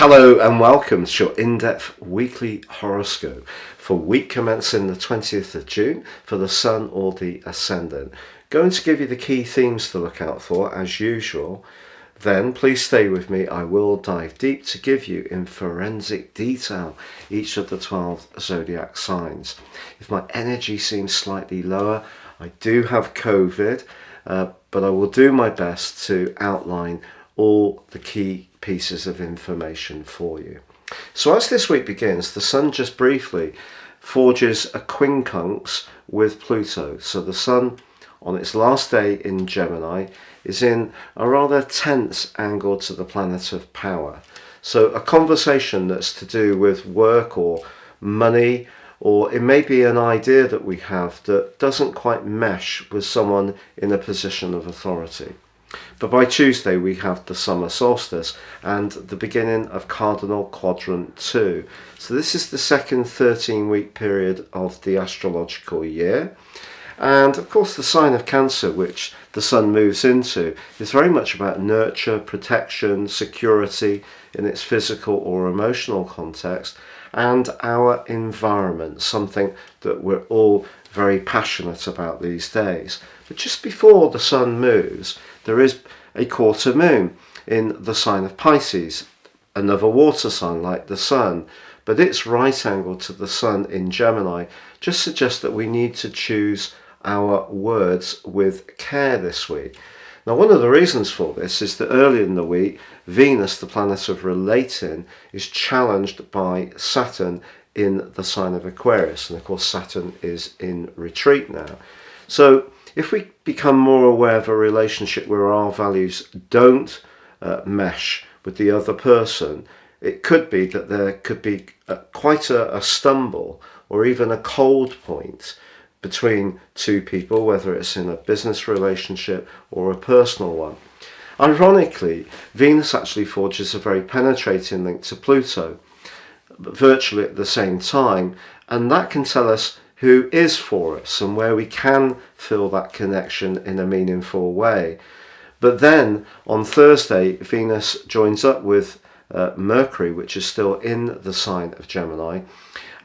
Hello and welcome to your in-depth weekly horoscope for week commencing the 20th of June for the Sun or the Ascendant. Going to give you the key themes to look out for as usual. Then please stay with me. I will dive deep to give you in forensic detail each of the 12 zodiac signs. If my energy seems slightly lower, I do have COVID, but I will do my best to outline all the key pieces of information for you. So as this week begins, the Sun just briefly forges a quincunx with Pluto. So the Sun on its last day in Gemini is in a rather tense angle to the planet of power. So a conversation that's to do with work or money, or it may be an idea that we have that doesn't quite mesh with someone in a position of authority. But by Tuesday we have the summer solstice and the beginning of cardinal quadrant 2. So this is the second 13-week period of the astrological year. And of course the sign of Cancer, which the Sun moves into, is very much about nurture, protection, security in its physical or emotional context, and our environment, something that we're all very passionate about these days. But just before the Sun moves, there is a quarter moon in the sign of Pisces, another water sign like the Sun, but its right angle to the Sun in Gemini just suggests that we need to choose our words with care this week. Now, one of the reasons for this is that early in the week, Venus, the planet of relating, is challenged by Saturn in the sign of Aquarius, and of course Saturn is in retreat now. So if we become more aware of a relationship where our values don't mesh with the other person, it could be that there could be quite a stumble or even a cold point between two people, whether it's in a business relationship or a personal one. Ironically, Venus actually forges a very penetrating link to Pluto, virtually at the same time, and that can tell us who is for us and where we can feel that connection in a meaningful way. But then on Thursday, Venus joins up with Mercury, which is still in the sign of Gemini,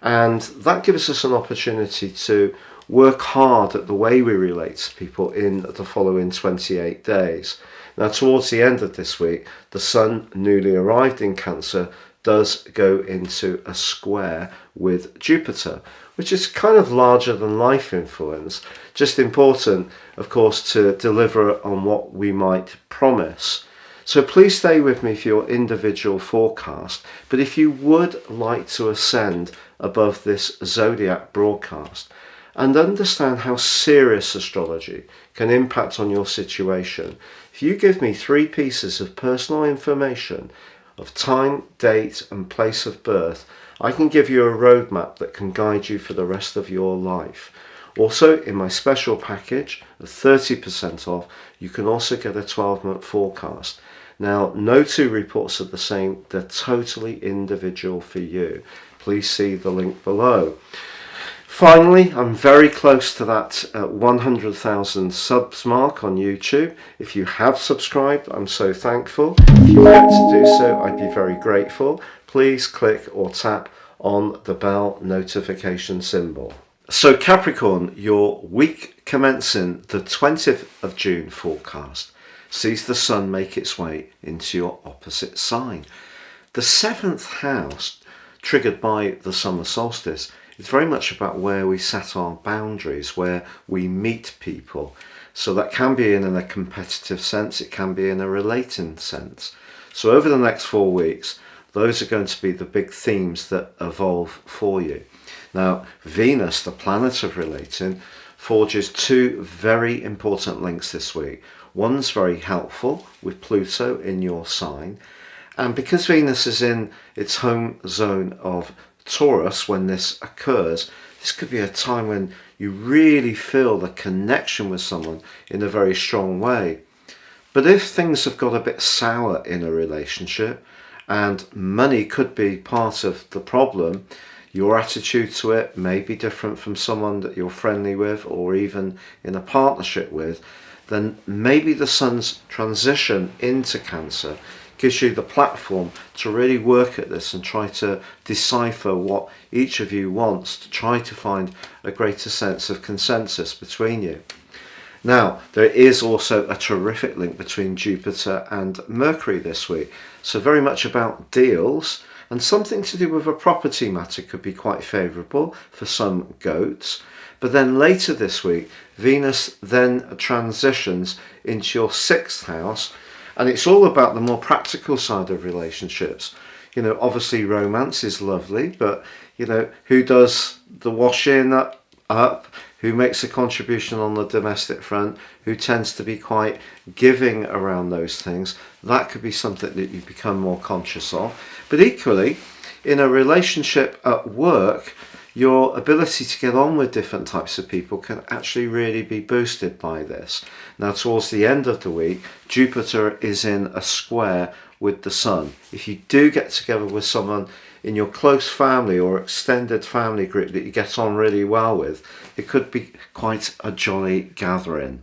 and that gives us an opportunity to work hard at the way we relate to people in the following 28 days. Now, towards the end of this week, the Sun, newly arrived in Cancer, does go into a square with Jupiter, which is kind of larger than life influence. Just important, of course, to deliver on what we might promise. So please stay with me for your individual forecast. But if you would like to ascend above this zodiac broadcast and understand how serious astrology can impact on your situation, if you give me 3 pieces of personal information of time, date and place of birth, I can give you a roadmap that can guide you for the rest of your life. Also, in my special package of 30% off, you can also get a 12-month forecast. Now, no 2 reports are the same. They're totally individual for you. Please see the link below. Finally, I'm very close to that 100,000 subs mark on YouTube. If you have subscribed, I'm so thankful. If you'd like to do so, I'd be very grateful. Please click or tap on the bell notification symbol. So Capricorn, your week commencing the 20th of June forecast sees the Sun make its way into your opposite sign. The 7th house, triggered by the summer solstice, it's very much about where we set our boundaries, where we meet people. So that can be in a competitive sense, it can be in a relating sense. So over the next 4 weeks, those are going to be the big themes that evolve for you. Now, Venus, the planet of relating, forges 2 very important links this week. One's very helpful with Pluto in your sign, and because Venus is in its home zone of Taurus when this occurs, this could be a time when you really feel the connection with someone in a very strong way. But if things have got a bit sour in a relationship, and money could be part of the problem, your attitude to it may be different from someone that you're friendly with or even in a partnership with, then maybe the Sun's transition into Cancer gives you the platform to really work at this and try to decipher what each of you wants, to try to find a greater sense of consensus between you. Now, there is also a terrific link between Jupiter and Mercury this week. So very much about deals, and something to do with a property matter could be quite favourable for some goats. But then later this week, Venus then transitions into your 6th house, and it's all about the more practical side of relationships. You know, obviously romance is lovely, but, you know, who does the washing up, who makes a contribution on the domestic front, who tends to be quite giving around those things, that could be something that you become more conscious of. But equally, in a relationship at work, your ability to get on with different types of people can actually really be boosted by this. Now, towards the end of the week, Jupiter is in a square with the Sun. If you do get together with someone in your close family or extended family group that you get on really well with, it could be quite a jolly gathering.